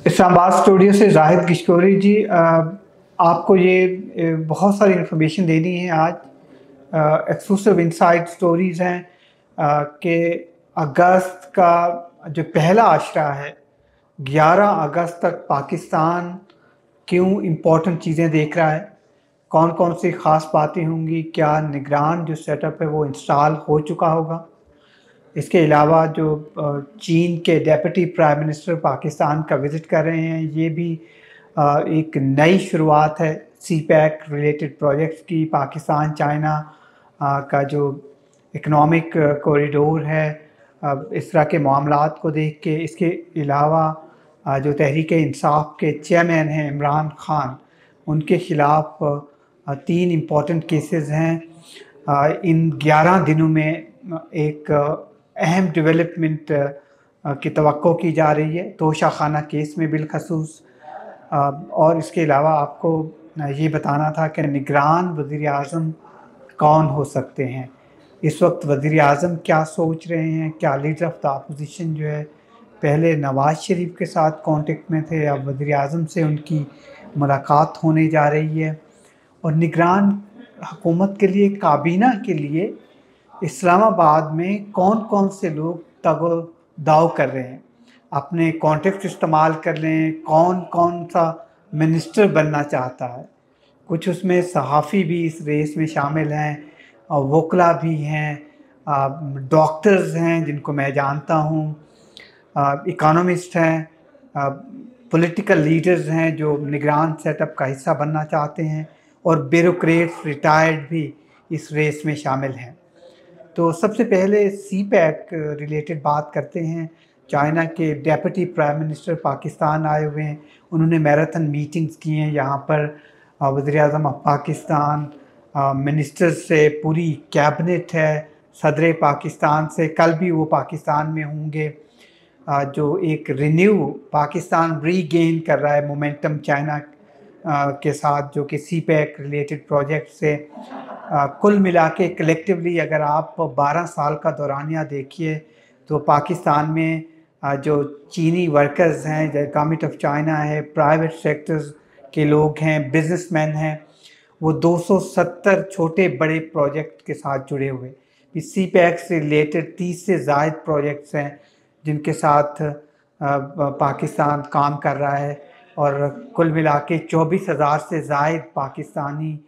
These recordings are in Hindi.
इस्लामाबाद स्टूडियो से जाहिद किशकोरी जी, आपको ये बहुत सारी इन्फॉर्मेशन देनी है आज। एक्सक्लूसिव इनसाइड स्टोरीज़ हैं कि अगस्त का जो पहला आशरा है 11 अगस्त तक पाकिस्तान क्यों इम्पोर्टेंट चीज़ें देख रहा है, कौन कौन सी ख़ास बातें होंगी, क्या निगरान जो सेटअप है वो इंस्टॉल हो चुका होगा। इसके अलावा जो चीन के डेप्यूटी प्राइम मिनिस्टर पाकिस्तान का विज़िट कर रहे हैं, ये भी एक नई शुरुआत है सी पैक रिलेटेड प्रोजेक्ट्स की। पाकिस्तान चाइना का जो इकनॉमिक कॉरिडोर है, इस तरह के मामलात को देख के। इसके अलावा जो तहरीक इंसाफ के चेयरमैन हैं इमरान खान, उनके ख़िलाफ़ 3 इम्पॉर्टेंट केसेस हैं। इन 11 दिनों में एक अहम डेवलपमेंट की तवक्को की जा रही है तोशा खाना केस में बिलखसूस। और इसके अलावा आपको ये बताना था कि निगरान वज़ीर आज़म कौन हो सकते हैं। इस वक्त वज़ीर आज़म क्या सोच रहे हैं, क्या लीडर ऑफ द अपोजिशन जो है पहले नवाज़ शरीफ के साथ कांटेक्ट में थे, अब वज़ीर आज़म से उनकी मुलाकात होने जा रही है। और निगरान हुकूमत के लिए, काबीना के लिए इस्लामाबाद में कौन कौन से लोग तगो दाव कर रहे हैं, अपने कॉन्टेक्ट इस्तेमाल कर लें, कौन कौन सा मिनिस्टर बनना चाहता है। कुछ उसमें सहाफ़ी भी इस रेस में शामिल हैं, वकला भी हैं, डॉक्टर्स हैं जिनको मैं जानता हूँ, इकोनॉमिस्ट हैं, पॉलिटिकल लीडर्स हैं जो निगरान सेटअप का हिस्सा बनना चाहते हैं, और ब्यूरोक्रेट्स रिटायर्ड भी इस रेस में शामिल हैं। तो सबसे पहले सी पैक रिलेटेड बात करते हैं। चाइना के डेप्यूटी प्राइम मिनिस्टर पाकिस्तान आए हुए हैं, उन्होंने मैराथन मीटिंग्स की हैं यहाँ पर। वज़ीर आज़म ऑफ पाकिस्तान, मिनिस्टर्स से पूरी कैबिनेट है, सदर पाकिस्तान से कल भी वो पाकिस्तान में होंगे। जो एक रिन्यू पाकिस्तान रीगेन कर रहा है मोमेंटम चाइना के साथ, जो कि सी पैक रिलेटेड प्रोजेक्ट से कुल मिला के कलेक्टिवली अगर आप 12 साल का दौरानिया देखिए तो पाकिस्तान में जो चीनी वर्कर्स हैं, जो गवर्नमेंट ऑफ चाइना है, प्राइवेट सेक्टर्स के लोग हैं, बिजनेसमैन हैं, वो 270 छोटे बड़े प्रोजेक्ट के साथ जुड़े हुए। इस सी पैक से रिलेटेड 30 से ज़ायद प्रोजेक्ट्स हैं जिनके साथ पाकिस्तान काम कर रहा है। और कुल मिला के 24,000 से ज़ायद पाकिस्तानी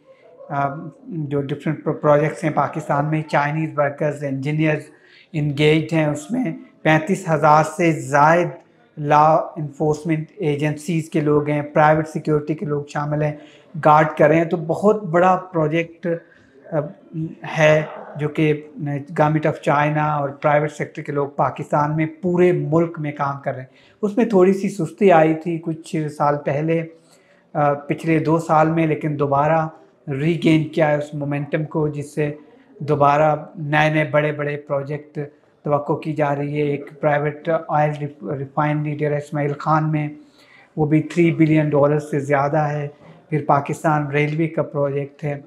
जो डिफरेंट प्रोजेक्ट्स हैं पाकिस्तान में, चाइनीज़ वर्कर्स, इंजीनियर्स इंगेज्ड हैं उसमें। 35,000 से ज़ायद लॉ इन्फोर्समेंट एजेंसीज़ के लोग हैं, प्राइवेट सिक्योरिटी के लोग शामिल हैं, गार्ड कर रहे हैं। तो बहुत बड़ा प्रोजेक्ट है जो कि गवर्नमेंट ऑफ चाइना और प्राइवेट सेक्टर के लोग पाकिस्तान में पूरे मुल्क में काम कर रहे हैं। उसमें थोड़ी सी सुस्ती आई थी कुछ साल पहले, पिछले 2 साल में, लेकिन दोबारा रीगेन किया है उस मोमेंटम को, जिससे दोबारा नए नए बड़े बड़े प्रोजेक्ट तवक्को की जा रही है। एक प्राइवेट ऑयल रिफाइनरी डेरा इस्माइल खान में, वो भी $3 बिलियन से ज़्यादा है। फिर पाकिस्तान रेलवे का प्रोजेक्ट है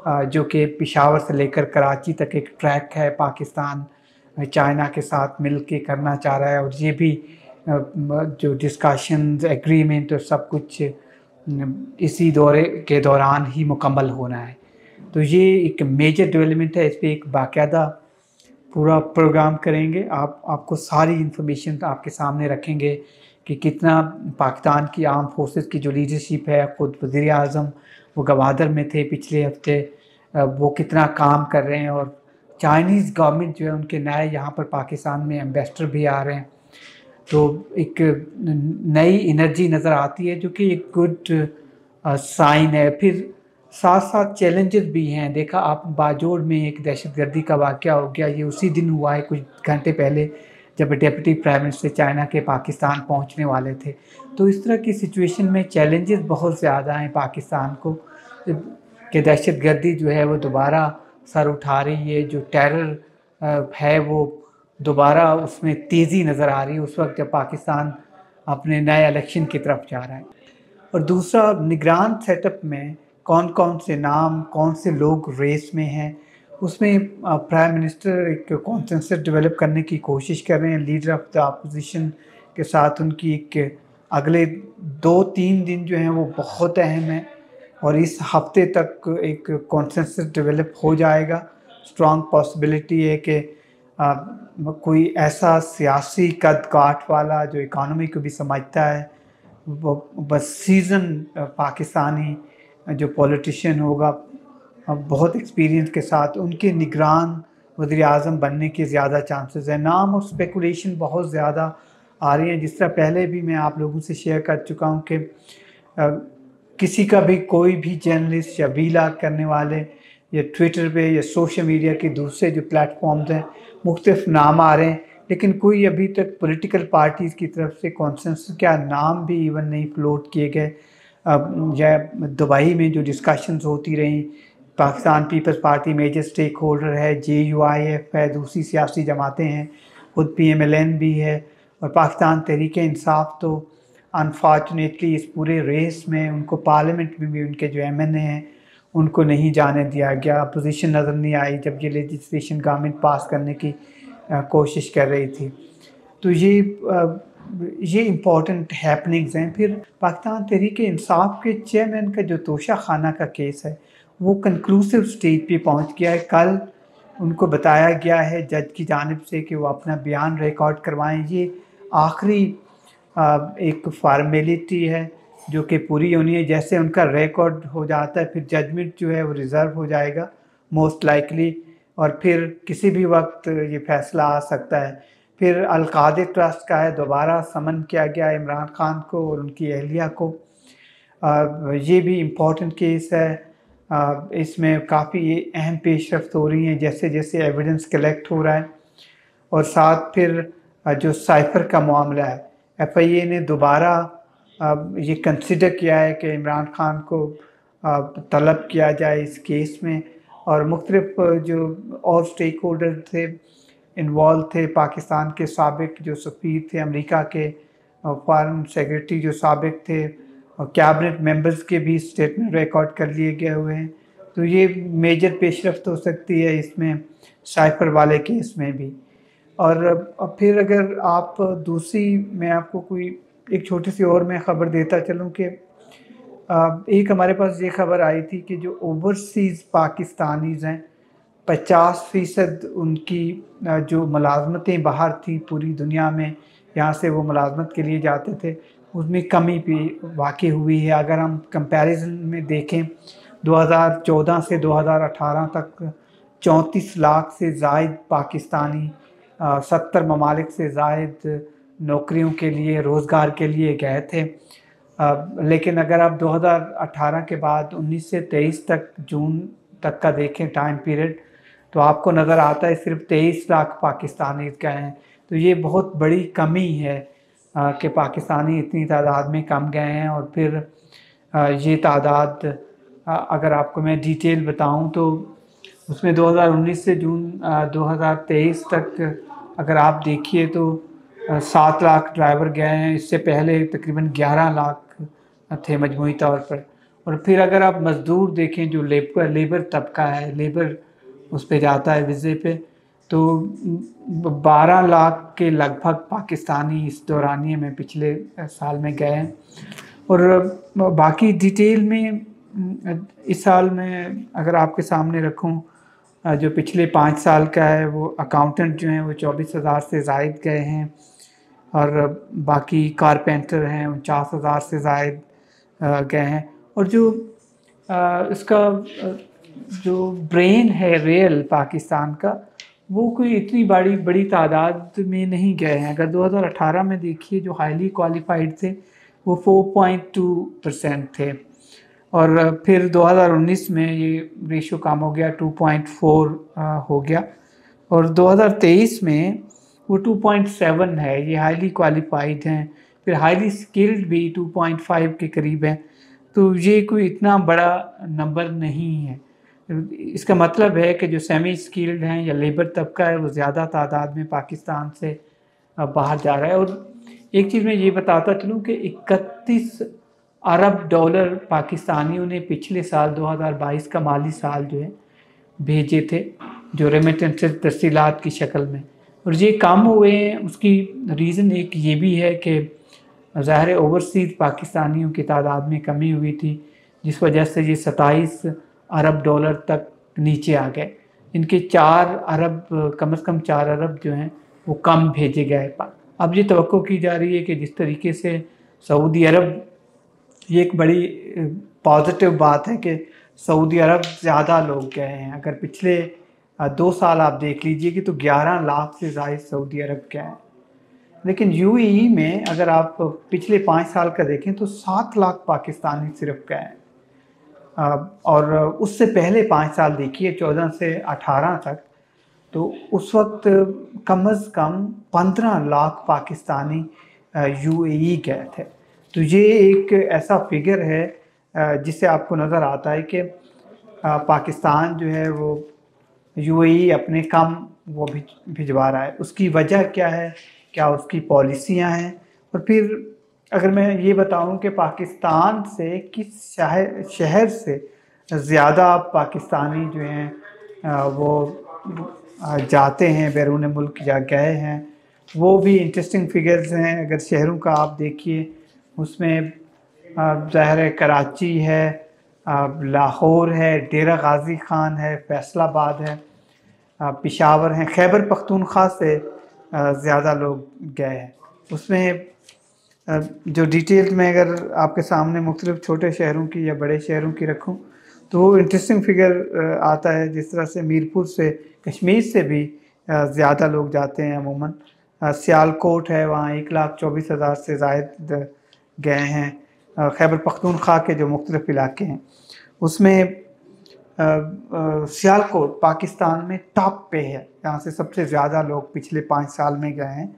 जो कि पेशावर से लेकर कराची तक एक ट्रैक है, पाकिस्तान चाइना के साथ मिल के करना चाह रहा है। और ये भी जो डिस्कशंस, एग्रीमेंट और सब कुछ इसी दौरे के दौरान ही मुकम्मल होना है। तो ये एक मेजर डेवलपमेंट है, इस पर एक बाकायदा पूरा प्रोग्राम करेंगे। आपको सारी इन्फॉर्मेशन आपके सामने रखेंगे कि कितना पाकिस्तान की आर्म फोर्सेस की जो लीडरशिप है, ख़ुद वज़ीर आज़म वो गवादर में थे पिछले हफ्ते, वो कितना काम कर रहे हैं। और चाइनीज़ गवर्नमेंट जो है उनके नए यहाँ पर पाकिस्तान में एम्बेसडर भी आ रहे हैं। तो एक नई एनर्जी नज़र आती है जो कि एक गुड साइन है। फिर साथ साथ चैलेंजेस भी हैं। देखा आप, बाजोड़ में एक दहशतगर्दी का वाक़या हो गया, ये उसी दिन हुआ है कुछ घंटे पहले, जब डेप्यूटी प्राइम मिनिस्टर चाइना के पाकिस्तान पहुंचने वाले थे। तो इस तरह की सिचुएशन में चैलेंजेस बहुत ज़्यादा हैं पाकिस्तान को, कि दहशतगर्दी जो है वो दोबारा सर उठा रही है, जो टेरर है वो दोबारा उसमें तेज़ी नज़र आ रही है उस वक्त जब पाकिस्तान अपने नए इलेक्शन की तरफ जा रहा है। और दूसरा, निगरान सेटअप में कौन कौन से नाम, कौन से लोग रेस में हैं, उसमें प्राइम मिनिस्टर एक कॉन्सेंसस डेवलप करने की कोशिश कर रहे हैं लीडर ऑफ द अपोजिशन के साथ। उनकी एक अगले 2-3 दिन जो हैं वो बहुत अहम हैं और इस हफ्ते तक एक कॉन्सेंसस डेवलप हो जाएगा। स्ट्रॉन्ग पॉसिबिलिटी है कि कोई ऐसा सियासी कद-काठ वाला जो इकॉनमी को भी समझता है, वो बस सीज़न पाकिस्तानी जो पॉलिटिशियन होगा बहुत एक्सपीरियंस के साथ, उनके निगरान वज़ीर-ए-आज़म बनने के ज़्यादा चांसेस हैं। नाम और स्पेकुलेशन बहुत ज़्यादा आ रही हैं, जिस तरह पहले भी मैं आप लोगों से शेयर कर चुका हूँ कि किसी का भी कोई भी जर्नलिस्ट या वीलॉग करने वाले या ट्विटर पे या सोशल मीडिया के दूसरे जो प्लेटफॉर्म्स हैं, मुख्तलिफ नाम आ रहे हैं, लेकिन कोई अभी तक पॉलिटिकल पार्टीज़ की तरफ से कॉन्सेंसस का नाम भी इवन नहीं फ्लोट किए गए। या दुबई में जो डिस्कशंस होती रहीं, Pakistan People's Party major stake holder है, JUIF है, दूसरी सियासी जमातें हैं, खुद PMLN भी है और पाकिस्तान तहरीक इंसाफ तो अनफॉर्चुनेटली इस पूरे रेस में उनको पार्लियामेंट में भी उनके जो MNA हैं उनको नहीं जाने दिया गया। अपोजिशन नज़र नहीं आई जब ये लेजिस्लेशन गवर्नमेंट पास करने की कोशिश कर रही थी। तो ये इम्पॉर्टेंट हैपनिंग्स हैं। फिर पाकिस्तान तहरीक इंसाफ के चेयरमैन का जो तोशा खाना का केस है वो कंक्लूसिव स्टेज पे पहुंच गया है। कल उनको बताया गया है जज की जानिब से कि वो अपना बयान रिकॉर्ड करवाएं। ये आखिरी एक फॉर्मेलिटी है जो कि पूरी होनी है। जैसे उनका रिकॉर्ड हो जाता है फिर जजमेंट जो है वो रिज़र्व हो जाएगा मोस्ट लाइकली, और फिर किसी भी वक्त ये फैसला आ सकता है। फिर अल-कादे ट्रस्ट का है, दोबारा समन किया गया है इमरान खान को और उनकी अहलिया को। ये भी इम्पोर्टेंट केस है। इसमें काफ़ी अहम पेशरफ्त हो रही हैं जैसे जैसे एविडेंस कलेक्ट हो रहा है। और साथ फिर जो साइफर का मामला है, FIA ने दोबारा ये कंसिडर किया है कि इमरान खान को तलब किया जाए इस केस में, और मुख्तलिफ जो और स्टेक होल्डर थे इन्वॉल्व थे, पाकिस्तान के साबिक जो सफ़ीर थे, अमेरिका के फॉरेन सेक्रेटरी जो साबिक थे, और कैबिनेट मेंबर्स के भी स्टेटमेंट रिकॉर्ड कर लिए गए हुए हैं। तो ये मेजर पेशरफ्त हो सकती है इसमें साइफर वाले केस में भी। और फिर अगर आप दूसरी, मैं आपको कोई एक छोटी सी और मैं ख़बर देता चलूँ कि एक हमारे पास ये ख़बर आई थी कि जो ओवरसीज़ पाकिस्तानीज़ हैं 50% उनकी जो मुलाजमतें बाहर थी पूरी दुनिया में, यहाँ से वो मुलाजमत के लिए जाते थे, उसमें कमी भी वाक़ई हुई है। अगर हम कंपैरिजन में देखें 2014 से 2018 तक 34 लाख से ज़ायद पाकिस्तानी 70 ममालिक से ज़ायद नौकरियों के लिए, रोज़गार के लिए गए थे। लेकिन अगर आप 2018 के बाद 19 से 23 तक जून तक का देखें टाइम पीरियड, तो आपको नज़र आता है सिर्फ 23 लाख पाकिस्तानी गए हैं। तो ये बहुत बड़ी कमी है कि पाकिस्तानी इतनी तादाद में कम गए हैं। और फिर ये तादाद अगर आपको मैं डिटेल बताऊं तो उसमें 2019 से जून 2023 तक अगर आप देखिए तो 7 लाख ड्राइवर गए हैं। इससे पहले तकरीबन 11 लाख थे मजमूई तौर पर। और फिर अगर आप मज़दूर देखें जो लेबर तबका है, लेबर उस पे जाता है वीज़े पे, तो 12 लाख के लगभग पाकिस्तानी इस दौरानिए में पिछले साल में गए हैं। और बाकी डिटेल में इस साल में अगर आपके सामने रखूं, जो पिछले 5 साल का है वो अकाउंटेंट जो हैं वो 24,000 से ज़ायद गए हैं, और बाकी कारपेंटर हैं 49,000 से ज़ायद गए हैं। और जो इसका जो ब्रेन है रियल पाकिस्तान का, वो कोई इतनी बड़ी तादाद में नहीं गए हैं। अगर 2018 में देखिए जो हाईली क्वालिफाइड थे वो 4.2% थे, और फिर 2019 में ये रेशो कम हो गया 2.4 हो गया, और 2023 में वो 2.7 है। ये हाईली क्वालिफाइड हैं। फिर हाईली स्किल्ड भी 2.5 के करीब हैं। तो ये कोई इतना बड़ा नंबर नहीं है। इसका मतलब है कि जो सेमी स्किल्ड हैं या लेबर तबका है वो ज़्यादा तादाद में पाकिस्तान से बाहर जा रहा है। और एक चीज़ मैं ये बताता चलूँ कि 31 अरब डॉलर पाकिस्तानियों ने पिछले साल 2022 का माली साल जो है भेजे थे, जो रेमिटेंसेस तफसीलात की शक्ल में, और ये कम हुए हैं। उसकी रीज़न एक ये भी है कि ज़ाहिर है ओवरसीज़ पाकिस्तानियों की तादाद में कमी हुई थी, जिस वजह से ये 27 अरब डॉलर तक नीचे आ गए। इनके 4 अरब, कम से कम 4 अरब जो हैं वो कम भेजे गए। अब ये तवक्को की जा रही है कि जिस तरीके से सऊदी अरब, ये एक बड़ी पॉजिटिव बात है कि सऊदी अरब ज़्यादा लोग गए हैं। अगर पिछले 2 साल आप देख लीजिए कि तो 11 लाख से ज़ायद सऊदी अरब गए हैं। लेकिन यूएई में अगर आप पिछले 5 साल का देखें तो 7 लाख पाकिस्तानी सिर्फ गए हैं। और उससे पहले 5 साल देखिए 14 से 18 तक, तो उस वक्त कम से कम 15 लाख पाकिस्तानी यूएई गए थे। तो ये एक ऐसा फिगर है जिससे आपको नज़र आता है कि पाकिस्तान जो है वो यूएई अपने कम वो भिजवा रहा है। उसकी वजह क्या है, क्या उसकी पॉलिसियां हैं, और फिर अगर मैं ये बताऊं कि पाकिस्तान से किस शहर से ज़्यादा पाकिस्तानी जो हैं वो जाते हैं, बैरून मुल्क जा गए हैं, वो भी इंटरेस्टिंग फिगर्स हैं। अगर शहरों का आप देखिए, उसमें ज़ाहिर है कराची है, लाहौर है, डेरा गाजी खान है, फैसलाबाद है, पेशावर हैं, खैबर पख्तूनख्वा से ज़्यादा लोग गए हैं। उसमें जो डिटेल्स में अगर आपके सामने मुख्तलिफ छोटे शहरों की या बड़े शहरों की रखूं तो वो इंटरेस्टिंग फिगर आता है। जिस तरह से मीरपुर से, कश्मीर से भी ज़्यादा लोग जाते हैं अमूमन। सियालकोट है, वहाँ 1,24,000 से ज़ायद गए हैं। खैबर पख्तूनख्वा के जो मुख्तलिफ इलाके हैं उसमें सियालकोट पाकिस्तान में टॉप पे है, जहाँ से सबसे ज़्यादा लोग पिछले 5 साल में गए हैं।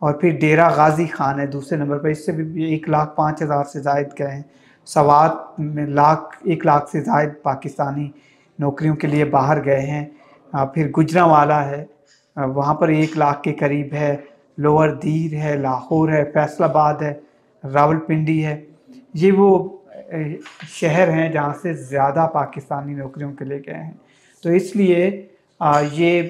और फिर डेरा गाजी खान है दूसरे नंबर पर, इससे भी 1,05,000 से ज़ायद गए हैं। सवात में 1 लाख से ज़ायद पाकिस्तानी नौकरियों के लिए बाहर गए हैं। फिर गुजरांवाला है, वहाँ पर 1 लाख के करीब है। लोअर दीर है, लाहौर है, फैसलाबाद है, रावलपिंडी है। ये वो शहर हैं जहाँ से ज़्यादा पाकिस्तानी नौकरियों के लिए गए हैं। तो इसलिए ये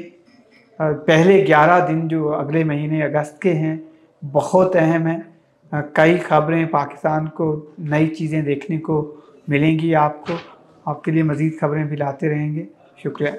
पहले 11 दिन जो अगले महीने अगस्त के हैं बहुत अहम हैं। कई खबरें पाकिस्तान को, नई चीज़ें देखने को मिलेंगी आपको। आपके लिए मज़ीद खबरें भी लाते रहेंगे। शुक्रिया।